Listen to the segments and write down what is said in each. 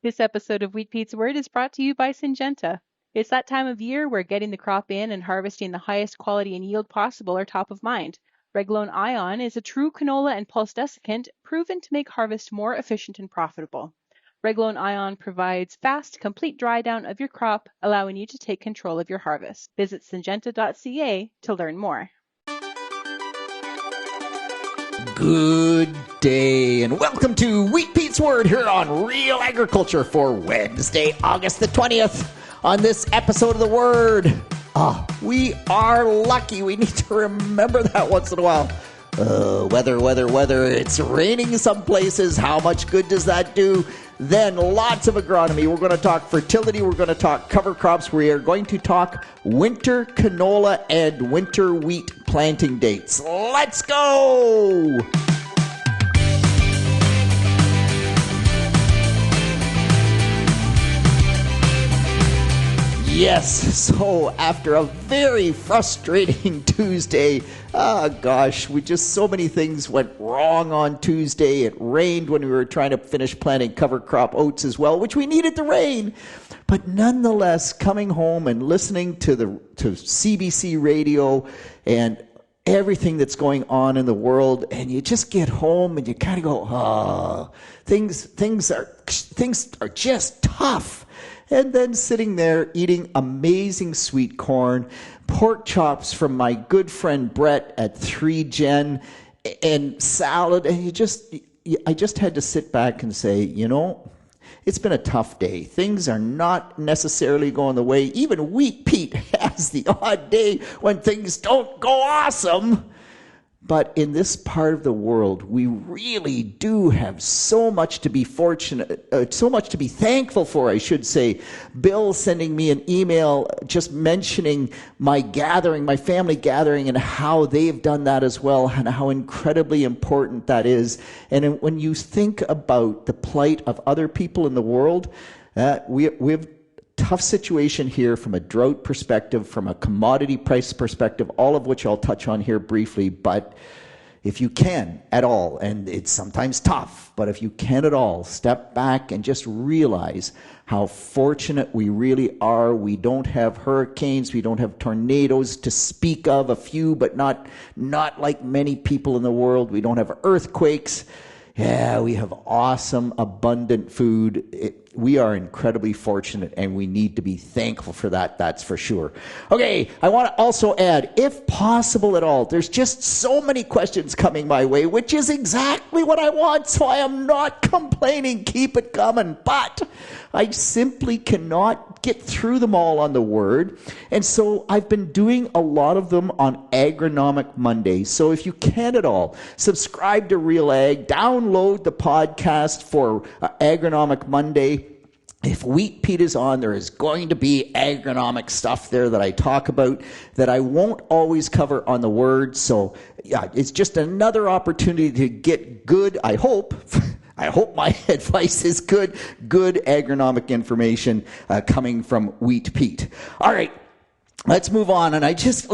This episode of Wheat Pete's Word is brought to you by Syngenta. It's that time of year where getting the crop in and harvesting the highest quality and yield possible are top of mind. Reglone Ion is a true canola and pulse desiccant proven to make harvest more efficient and profitable. Reglone Ion provides fast, complete dry down of your crop, allowing you to take control of your harvest. Visit syngenta.ca to learn more. Good day and welcome to Wheat Pete's Word here on Real Agriculture for Wednesday, August the 20th. On this episode of the Word, we are lucky. We need to remember that once in a while. Weather. It's raining some places. How much good does that do? Then lots of agronomy. We're going to talk fertility. We're going to talk cover crops. We are going to talk winter canola and winter wheat planting dates. Let's go! Yes, so after a very frustrating Tuesday, so many things went wrong on Tuesday. It rained when we were trying to finish planting cover crop oats as well, which we needed the rain. But nonetheless, coming home and listening to CBC radio and everything that's going on in the world, and you just get home and you kind of go, things are just tough. And then sitting there eating amazing sweet corn, pork chops from my good friend Brett at 3 Gen, and salad. And I just had to sit back and say, it's been a tough day. Things are not necessarily going the way. Even Wheat Pete has the odd day when things don't go awesome. But in this part of the world, we really do have so much to be so much to be thankful for, I should say. Bill sending me an email just mentioning my family gathering, and how they've done that as well, and how incredibly important that is. And when you think about the plight of other people in the world, we've tough situation here from a drought perspective, from a commodity price perspective, all of which I'll touch on here briefly. But if you can at all, and it's sometimes tough, but if you can at all, step back and just realize how fortunate we really are. We don't have hurricanes, we don't have tornadoes to speak of, a few, but not like many people in the world. We don't have earthquakes. Yeah, we have awesome, abundant food. We are incredibly fortunate, and we need to be thankful for that, that's for sure. Okay, I want to also add, if possible at all, there's just so many questions coming my way, which is exactly what I want, so I am not complaining. Keep it coming. But I simply cannot get through them all on the Word, and so I've been doing a lot of them on Agronomic Monday. So if you can at all, subscribe to Real Ag, download the podcast for Agronomic Monday. If Wheat Pete is on, there is going to be agronomic stuff there that I talk about that I won't always cover on the Word. So yeah, it's just another opportunity to get good, I hope my advice is good agronomic information coming from Wheat Pete. All right. Let's move on. And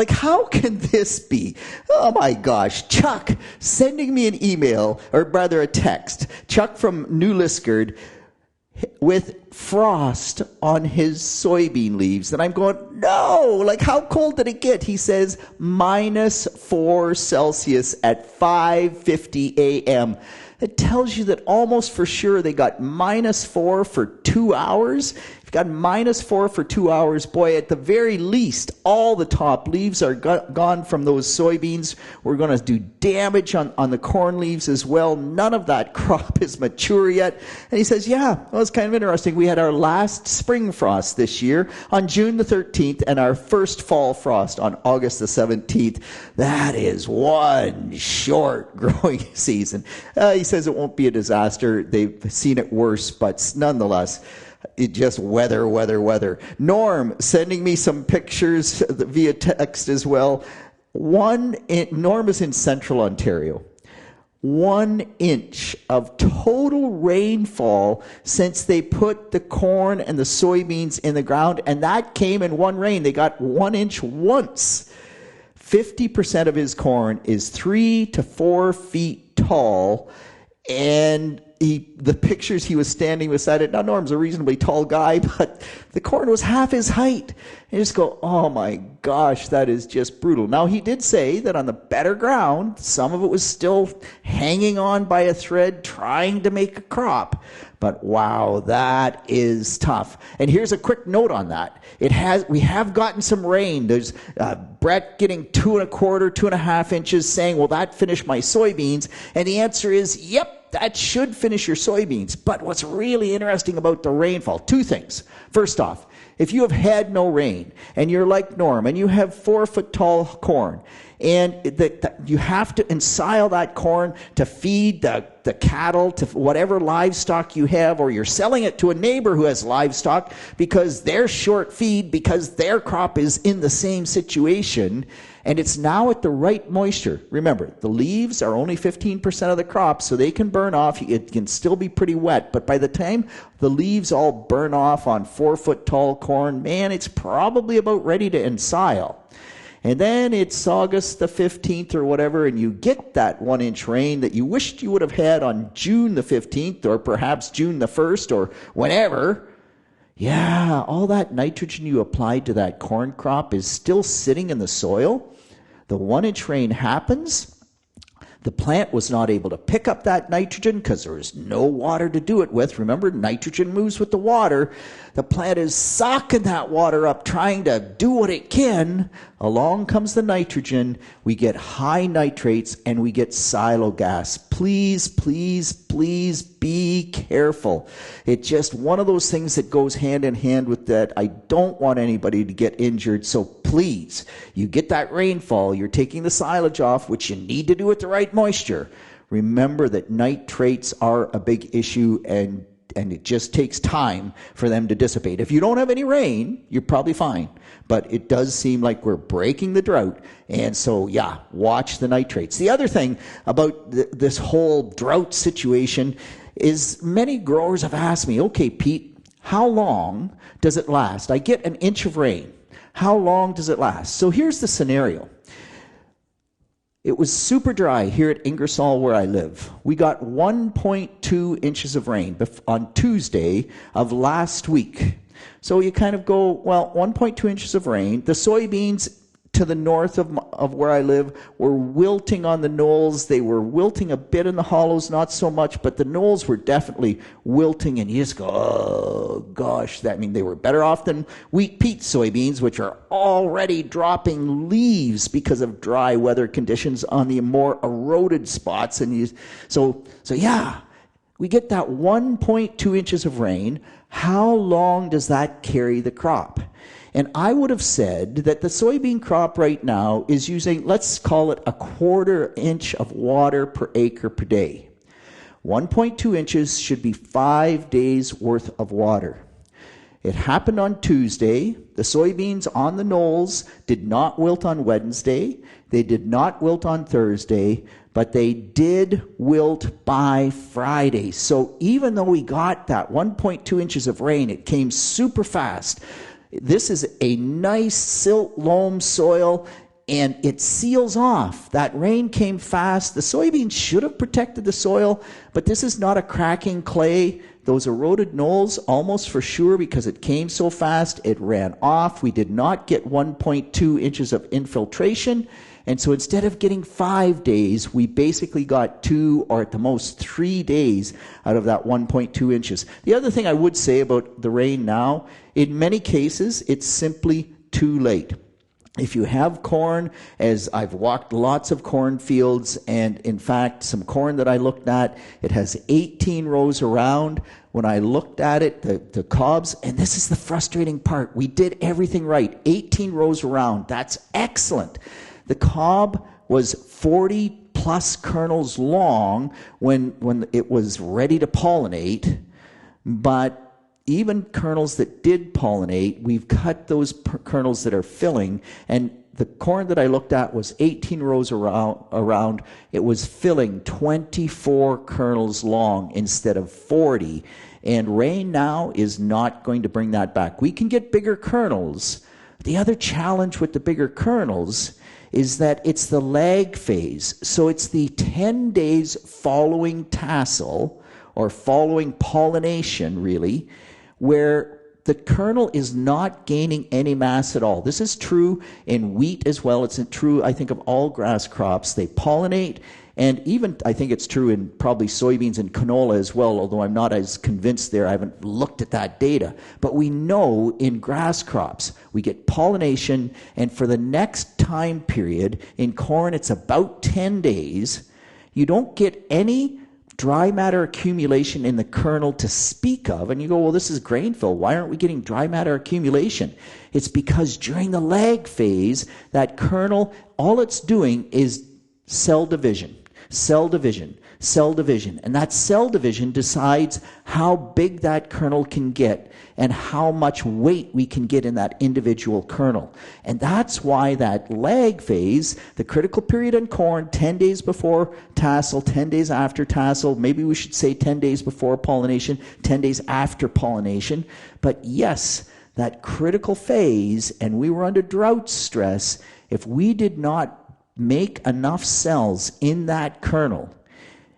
how can this be? Oh my gosh. Chuck sending me an email, or rather a text. Chuck from New Liskeard, with frost on his soybean leaves. And I'm going, no, how cold did it get? He says -4 Celsius at 5:50 a.m. It tells you that almost for sure they got -4 for 2 hours. If you got -4 for 2 hours, boy, at the very least, all the top leaves are gone from those soybeans. We're going to do damage on the corn leaves as well. None of that crop is mature yet. And he says, yeah, well, it's kind of interesting. We had our last spring frost this year on June the 13th and our first fall frost on August the 17th. That is one short growing season. He says it won't be a disaster. They've seen it worse, but nonetheless, it just weather. Norm sending me some pictures via text as well. Norm is in central Ontario. 1 inch of total rainfall since they put the corn and the soybeans in the ground, and that came in one rain. They got 1 inch once. 50% of his corn is 3 to 4 feet tall, and the pictures he was standing beside it. Now, Norm's a reasonably tall guy, but the corn was half his height. And you just go, oh my gosh, that is just brutal. Now, he did say that on the better ground, some of it was still hanging on by a thread, trying to make a crop. But wow, that is tough. And here's a quick note on that. We have gotten some rain. There's Brett getting 2.25, 2.5 inches, saying, will that finish my soybeans? And the answer is, yep. That should finish your soybeans. But what's really interesting about the rainfall, two things. First off, if you have had no rain and you're like Norm and you have 4-foot tall corn and you have to ensile that corn to feed the cattle, to whatever livestock you have, or you're selling it to a neighbor who has livestock because they're short feed because their crop is in the same situation, and it's now at the right moisture. Remember, the leaves are only 15% of the crop, so they can burn off. It can still be pretty wet, but by the time the leaves all burn off on 4-foot tall corn, man, it's probably about ready to ensile. And then it's August the 15th or whatever, and you get that 1-inch rain that you wished you would have had on June the 15th or perhaps June the 1st or whenever. Yeah, all that nitrogen you applied to that corn crop is still sitting in the soil. The 1-inch rain happens. The plant was not able to pick up that nitrogen because there was no water to do it with. Remember, nitrogen moves with the water. The plant is sucking that water up, trying to do what it can. Along comes the nitrogen. We get high nitrates and we get silo gas. Please, please, please be careful. It's just one of those things that goes hand in hand with that. I don't want anybody to get injured, so please, you get that rainfall, you're taking the silage off, which you need to do at the right moisture. Remember that nitrates are a big issue, and it just takes time for them to dissipate. If you don't have any rain, you're probably fine. But it does seem like we're breaking the drought. And so, yeah, watch the nitrates. The other thing about this whole drought situation is many growers have asked me, okay, Pete, how long does it last? I get an inch of rain. How long does it last? So here's the scenario. It was super dry here at Ingersoll where I live. We got 1.2 inches of rain on Tuesday of last week. So you kind of go, well, 1.2 inches of rain. The soybeans to the north of where I live were wilting on the knolls. They were wilting a bit in the hollows, not so much, but the knolls were definitely wilting, and you just go, oh gosh, that means they were better off than wheat peat soybeans, which are already dropping leaves because of dry weather conditions on the more eroded spots. And so yeah, we get that 1.2 inches of rain. How long does that carry the crop? And I would have said that the soybean crop right now is using, let's call it, 1/4 inch of water per acre per day. 1.2 inches should be 5 days worth of water. It happened on Tuesday. The soybeans on the knolls did not wilt on Wednesday. They did not wilt on Thursday, but they did wilt by Friday. So even though we got that 1.2 inches of rain, it came super fast. This is a nice silt loam soil, and it seals off. That rain came fast. The soybeans should have protected the soil, but this is not a cracking clay. Those eroded knolls, almost for sure, because it came so fast, it ran off. We did not get 1.2 inches of infiltration. And so instead of getting 5 days, we basically got 2 or at the most 3 days out of that 1.2 inches. The other thing I would say about the rain now, in many cases, it's simply too late. If you have corn, as I've walked lots of cornfields, and in fact, some corn that I looked at, it has 18 rows around. When I looked at it, the cobs, and this is the frustrating part, we did everything right. 18 rows around, that's excellent. The cob was 40 plus kernels long when it was ready to pollinate, but even kernels that did pollinate, we've cut those kernels that are filling, and the corn that I looked at was 18 rows around. It was filling 24 kernels long instead of 40, and rain now is not going to bring that back. We can get bigger kernels. The other challenge with the bigger kernels is that it's the lag phase. So it's the 10 days following tassel or following pollination, really, where the kernel is not gaining any mass at all. This is true in wheat as well. It's true, I think, of all grass crops. They pollinate, and even I think it's true in probably soybeans and canola as well, although I'm not as convinced there. I haven't looked at that data. But we know in grass crops, we get pollination, and for the next time period, in corn, it's about 10 days. You don't get any dry matter accumulation in the kernel to speak of. And you go, well, this is grain-fill. Why aren't we getting dry matter accumulation? It's because during the lag phase, that kernel, all it's doing is cell division, cell division, cell division. And that cell division decides how big that kernel can get and how much weight we can get in that individual kernel. And that's why that lag phase, the critical period in corn, 10 days before tassel, 10 days after tassel, maybe we should say 10 days before pollination, 10 days after pollination. But yes, that critical phase, and we were under drought stress, if we did not make enough cells in that kernel,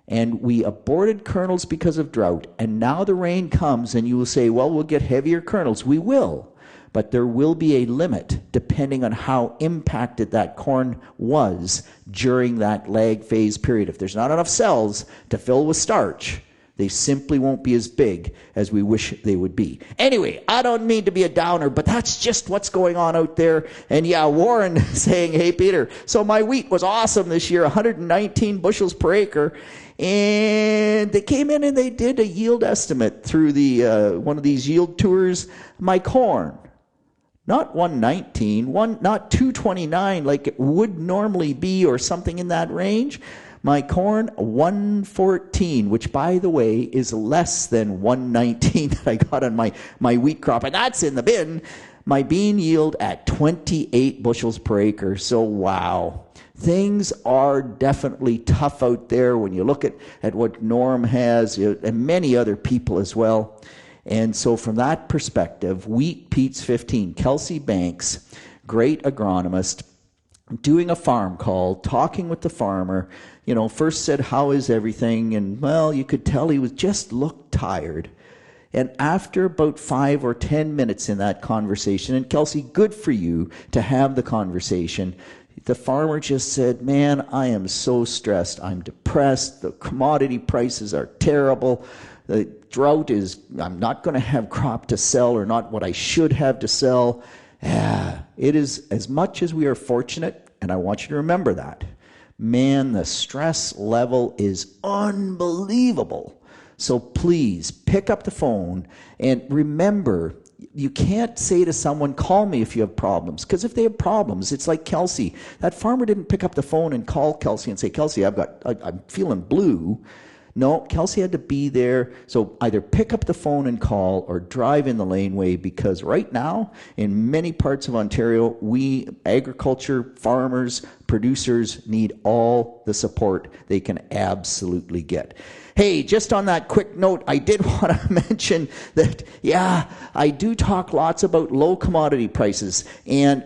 and we aborted kernels because of drought, and now the rain comes, and you will say, well, we'll get heavier kernels. We will, but there will be a limit depending on how impacted that corn was during that lag phase period. If there's not enough cells to fill with starch, they simply won't be as big as we wish they would be. Anyway, I don't mean to be a downer, but that's just what's going on out there. And yeah, Warren saying, hey, Peter, so my wheat was awesome this year, 119 bushels per acre. And they came in and they did a yield estimate through the one of these yield tours. My corn, not 119, not 229 like it would normally be or something in that range. My corn, 114, which, by the way, is less than 119 that I got on my wheat crop, and that's in the bin. My bean yield at 28 bushels per acre. So, wow. Things are definitely tough out there when you look at what Norm has, and many other people as well. And so from that perspective, Wheat Pete's 15, Kelsey Banks, great agronomist, doing a farm call, talking with the farmer, first said, how is everything? And, well, you could tell he was just looked tired. And after about 5 or 10 minutes in that conversation, and Kelsey, good for you to have the conversation, the farmer just said, man, I am so stressed. I'm depressed. The commodity prices are terrible. The drought is, I'm not going to have crop to sell, or not what I should have to sell. It is, as much as we are fortunate, and I want you to remember that, man, the stress level is unbelievable. So please pick up the phone and remember, you can't say to someone, call me if you have problems. Because if they have problems, it's like Kelsey. That farmer didn't pick up the phone and call Kelsey and say, Kelsey, I'm feeling blue. No, Kelsey had to be there. So either pick up the phone and call or drive in the laneway, because right now, in many parts of Ontario, we, agriculture, farmers, producers, need all the support they can absolutely get. Hey, just on that quick note, I did want to mention that, I do talk lots about low commodity prices. And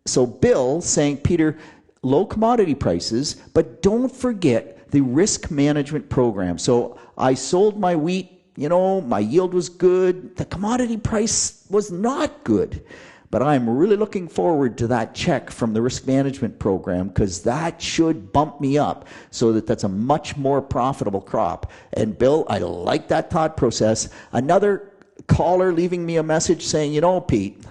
so Bill saying, Peter, low commodity prices, but don't forget the risk management program. So I sold my wheat, my yield was good. The commodity price was not good. But I'm really looking forward to that check from the risk management program, because that should bump me up so that's a much more profitable crop. And Bill, I like that thought process. Another caller leaving me a message saying, Pete,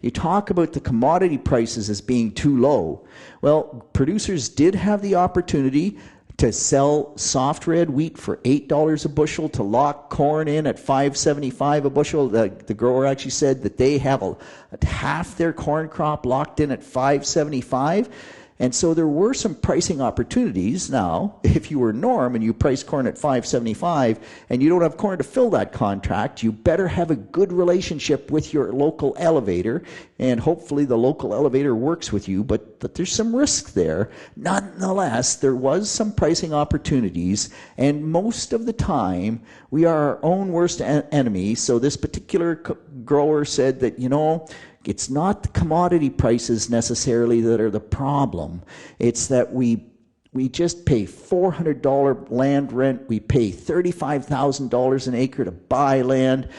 you talk about the commodity prices as being too low. Well, producers did have the opportunity to sell soft red wheat for $8 a bushel, to lock corn in at $5.75 a bushel. The grower actually said that they have half their corn crop locked in at $5.75. And so there were some pricing opportunities. Now, if you were Norm and you price corn at $5.75 and you don't have corn to fill that contract, you better have a good relationship with your local elevator, and hopefully the local elevator works with you, but there's some risk there. Nonetheless, there was some pricing opportunities, and most of the time we are our own worst enemy. So this particular grower said that, it's not the commodity prices necessarily that are the problem. It's that we We just pay $400 land rent. We pay $35,000 an acre to buy land.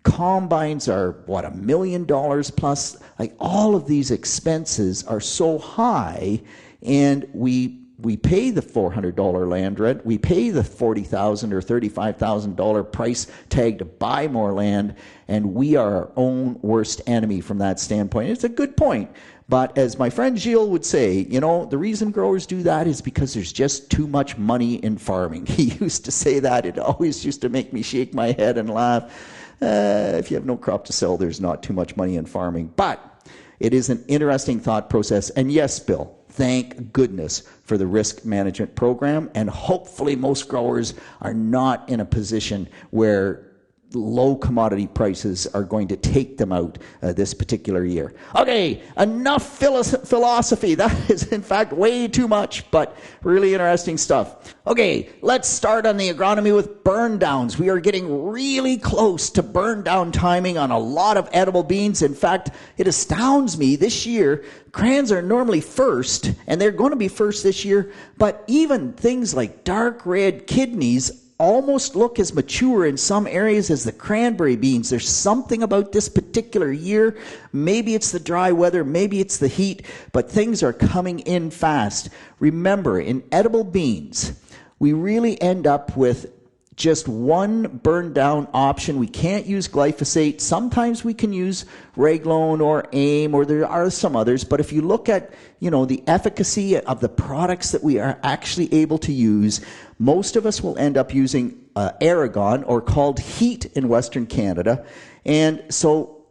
Combines are, $1 million plus. Like, all of these expenses are so high, and we pay the $400 land rent. We pay the $40,000 or $35,000 price tag to buy more land, and we are our own worst enemy from that standpoint. It's a good point. But as my friend Gilles would say, the reason growers do that is because there's just too much money in farming. He used to say that. It always used to make me shake my head and laugh. If you have no crop to sell, there's not too much money in farming. But it is an interesting thought process. And yes, Bill, thank goodness for the risk management program. And hopefully most growers are not in a position where low commodity prices are going to take them out this particular year. Okay, enough philosophy. That is, in fact, way too much, but really interesting stuff. Okay, let's start on the agronomy with burn downs. We are getting really close to burn down timing on a lot of edible beans. In fact, it astounds me this year. Crayons are normally first, and they're going to be first this year, but even things like dark red kidneys almost look as mature in some areas as the cranberry beans. There's something about this particular year. Maybe it's the dry weather, maybe it's the heat, but things are coming in fast. Remember, in edible beans, we really end up with just one burn down option. We can't use glyphosate. Sometimes we can use Reglone or AIM, or there are some others. But if you look at, the efficacy of the products that we are actually able to use, most of us will end up using Aragon, or called heat in Western Canada. And so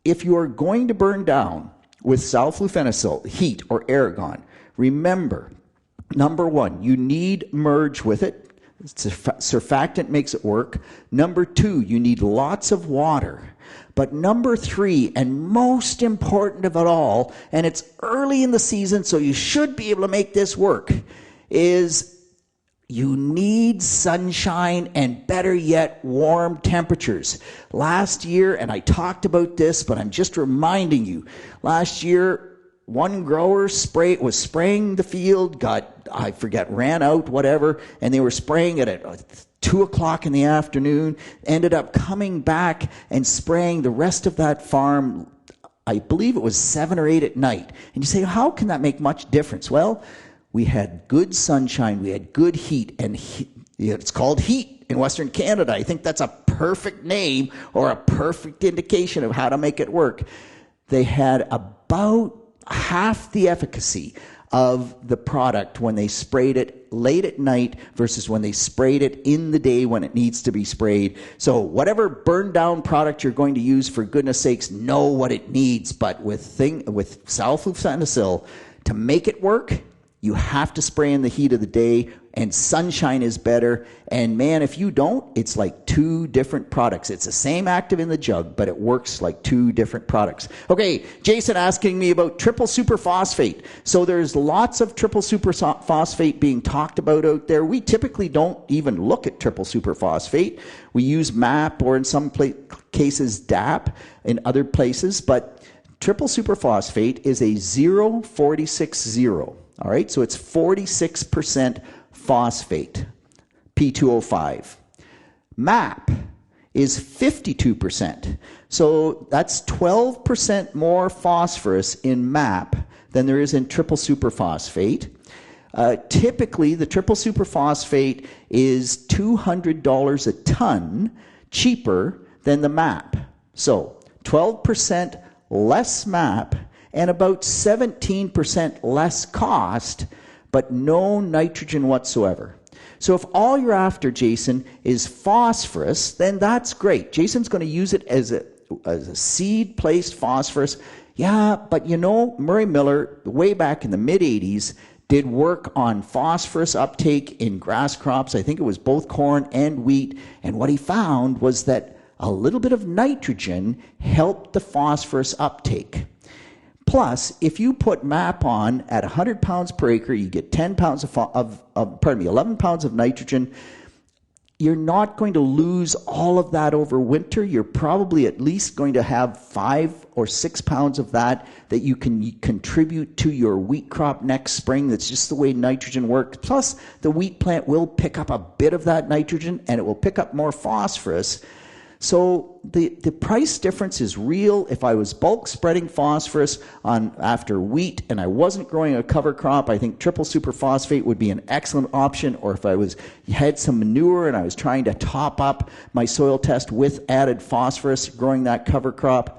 if you are going to burn down with sulflufenicil, heat, or Aragon, remember, number one, you need merge with it. Surfactant makes it work. Number two, you need lots of water. But number three, and most important of it all, and it's early in the season, so you should be able to make this work, is you need sunshine, and better yet, warm temperatures. Last year, and I talked about this, but I'm just reminding you, last year, one grower was spraying the field, ran out, whatever, and they were spraying it at 2 o'clock in the afternoon, ended up coming back and spraying the rest of that farm, I believe it was 7 or 8 at night. And you say, how can that make much difference? Well, we had good sunshine, we had good heat, and it's called heat in Western Canada. I think that's a perfect name, or a perfect indication of how to make it work. They had about half the efficacy of the product when they sprayed it late at night versus when they sprayed it in the day when it needs to be sprayed. So whatever burn down product you're going to use, for goodness sakes, know what it needs. But with sulflufenicil, to make it work, you have to spray in the heat of the day, and sunshine is better. And man, if you don't, it's like two different products. It's the same active in the jug, but it works like two different products. Okay, Jason asking me about triple superphosphate. So there's lots of triple superphosphate being talked about out there. We typically don't even look at triple superphosphate. We use MAP, or in some cases DAP in other places, but triple superphosphate is a 0-46-0. All right, so it's 46% phosphate, P2O5. MAP is 52%. So that's 12% more phosphorus in MAP than there is in triple superphosphate. Typically, the triple superphosphate is $200 a ton cheaper than the MAP. So 12% less MAP and about 17% less cost, but no nitrogen whatsoever. So if all you're after, Jason, is phosphorus, then that's great. Jason's going to use it as a seed-placed phosphorus. Yeah, but Murray Miller, way back in the mid-'80s, did work on phosphorus uptake in grass crops. I think it was both corn and wheat. And what he found was that a little bit of nitrogen helped the phosphorus uptake. Plus, if you put MAP on at 100 pounds per acre, you get 11 pounds of nitrogen. you're not going to lose all of that over winter. You're probably at least going to have 5 or 6 pounds of that you can contribute to your wheat crop next spring. That's just the way nitrogen works. Plus, the wheat plant will pick up a bit of that nitrogen, and it will pick up more phosphorus. So the price difference is real. If I was bulk spreading phosphorus after wheat and I wasn't growing a cover crop, I think triple superphosphate would be an excellent option. Or if I had some manure and I was trying to top up my soil test with added phosphorus, growing that cover crop,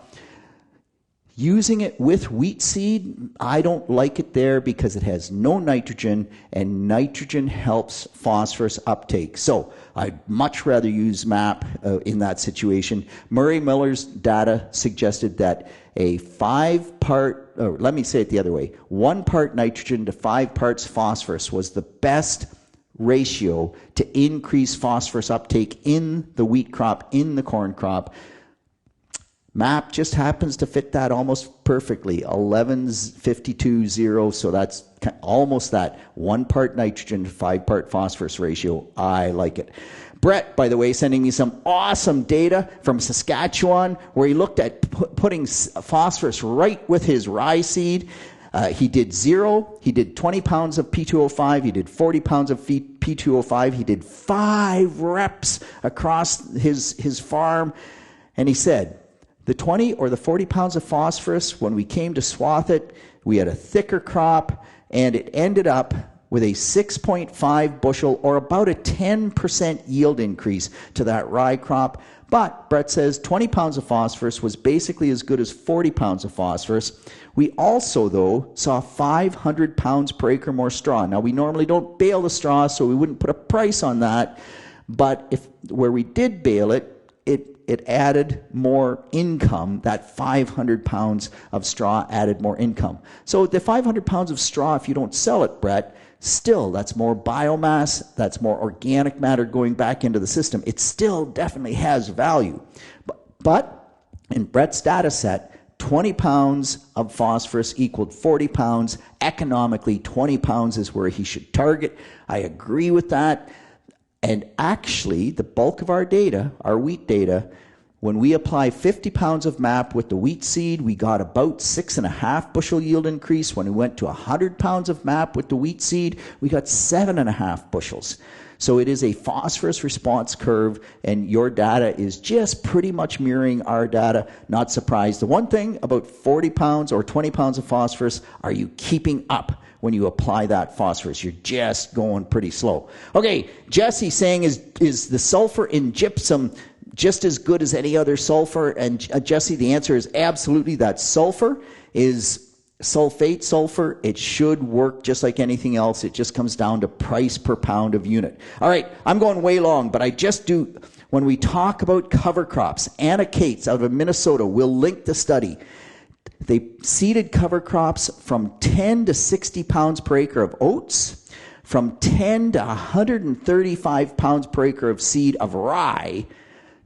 using it with wheat seed, I don't like it there because it has no nitrogen, and nitrogen helps phosphorus uptake. So I'd much rather use MAP in that situation. Murray Miller's data suggested that a 1 part nitrogen to 5 parts phosphorus was the best ratio to increase phosphorus uptake in the wheat crop, in the corn crop. MAP just happens to fit that almost perfectly. 11's 52-0, so that's almost that 1 part nitrogen to 5 part phosphorus ratio. I like it. Brett, by the way, sending me some awesome data from Saskatchewan where he looked at putting phosphorus right with his rye seed. He did 0, he did 20 pounds of P2O5, he did 40 pounds of P2O5, he did 5 reps across his farm, and he said, the 20 or the 40 pounds of phosphorus, when we came to swath it, we had a thicker crop, and it ended up with a 6.5 bushel or about a 10% yield increase to that rye crop. But Brett says 20 pounds of phosphorus was basically as good as 40 pounds of phosphorus. We also, though, saw 500 pounds per acre more straw. Now, we normally don't bale the straw, so we wouldn't put a price on that. But where we did bale it, it added more income. That 500 pounds of straw added more income. So the 500 pounds of straw, if you don't sell it, Brett, still, that's more biomass, that's more organic matter going back into the system. It still definitely has value. But in Brett's data set, 20 pounds of phosphorus equaled 40 pounds. Economically, 20 pounds is where he should target. I agree with that. And actually, the bulk of our data, our wheat data, when we apply 50 pounds of MAP with the wheat seed, we got about 6.5 bushel yield increase. When we went to 100 pounds of MAP with the wheat seed, we got 7.5 bushels. So it is a phosphorus response curve, and your data is just pretty much mirroring our data. Not surprised. The one thing about 40 pounds or 20 pounds of phosphorus, are you keeping up when you apply that phosphorus? You're just going pretty slow. Okay, Jesse saying, is the sulfur in gypsum just as good as any other sulfur? And Jesse, the answer is absolutely. That sulfur is sulfate sulfur. It should work just like anything else. It just comes down to price per pound of unit. All right, I'm going way long, but I just do, when we talk about cover crops, Anna Cates out of Minnesota will link the study. They seeded cover crops from 10 to 60 pounds per acre of oats, from 10 to 135 pounds per acre of seed of rye.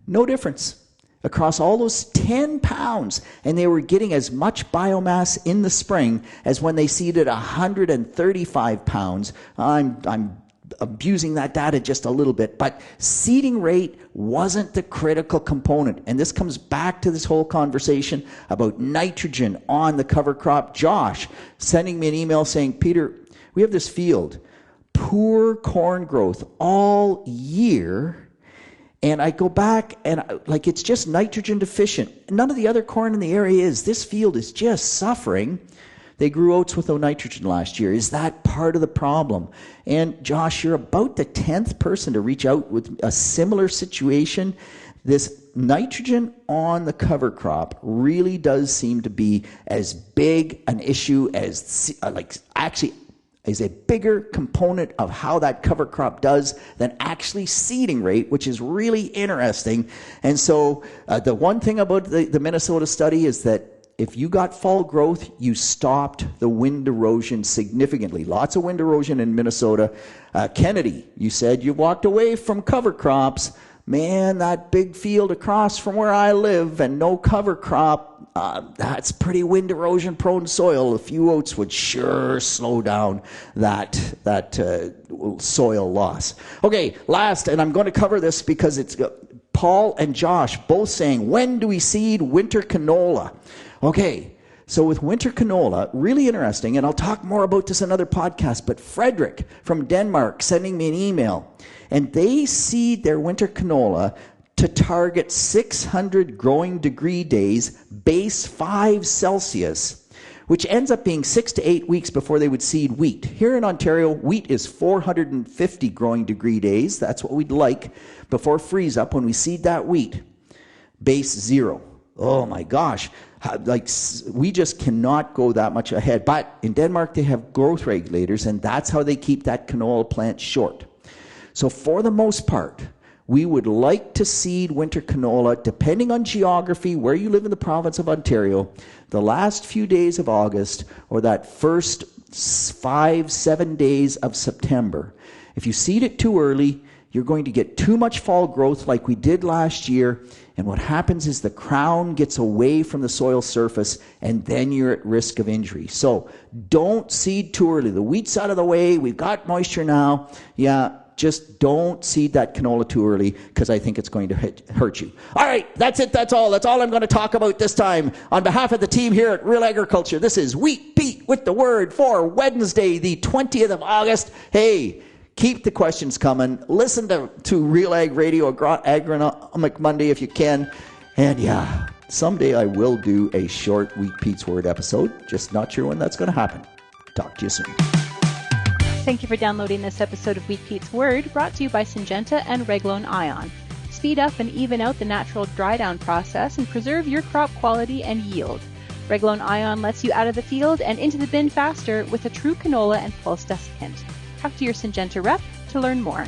No difference across all those 10 pounds, and they were getting as much biomass in the spring as when they seeded 135 pounds. I'm abusing that data just a little bit, but seeding rate wasn't the critical component. And this comes back to this whole conversation about nitrogen on the cover crop. Josh sending me an email saying, Peter, we have this field, poor corn growth all year. And I go back and it's just nitrogen deficient. None of the other corn in the area is. This field is just suffering. They grew oats with no nitrogen last year. Is that part of the problem? And Josh, you're about the 10th person to reach out with a similar situation. This nitrogen on the cover crop really does seem to be as big an issue as is a bigger component of how that cover crop does than actually seeding rate, which is really interesting. And so the one thing about the Minnesota study is that if you got fall growth, you stopped the wind erosion significantly. Lots of wind erosion in Minnesota. Kennedy, you said you walked away from cover crops. Man, that big field across from where I live and no cover crop, That's pretty wind erosion prone soil. A few oats would sure slow down that soil loss. Okay, last, and I'm going to cover this because it's Paul and Josh both saying, when do we seed winter canola? Okay, so with winter canola, really interesting, and I'll talk more about this in another podcast, but Frederick from Denmark sending me an email, and they seed their winter canola to target 600 growing degree days, base 5 Celsius, which ends up being 6 to 8 weeks before they would seed wheat. Here in Ontario, wheat is 450 growing degree days. That's what we'd like before freeze up when we seed that wheat. Base 0. Oh my gosh. Like, we just cannot go that much ahead. But in Denmark, they have growth regulators, and that's how they keep that canola plant short. So for the most part, we would like to seed winter canola, depending on geography, where you live in the province of Ontario, the last few days of August or that first 5-7 days of September. If you seed it too early, you're going to get too much fall growth like we did last year, and what happens is the crown gets away from the soil surface, and then you're at risk of injury. So don't seed too early. The wheat's out of the way. We've got moisture now. Yeah. Just don't seed that canola too early, because I think it's going to hurt you. All right, that's it. That's all. That's all I'm going to talk about this time. On behalf of the team here at Real Agriculture, this is Wheat Pete with the word for Wednesday, the 20th of August. Hey, keep the questions coming. Listen to Real Ag Radio, Agronomic Monday if you can. And yeah, someday I will do a short Wheat Pete's Word episode. Just not sure when that's going to happen. Talk to you soon. Thank you for downloading this episode of Wheat Pete's Word, brought to you by Syngenta and Reglone Ion. Speed up and even out the natural dry down process and preserve your crop quality and yield. Reglone Ion lets you out of the field and into the bin faster with a true canola and pulse desiccant. Talk to your Syngenta rep to learn more.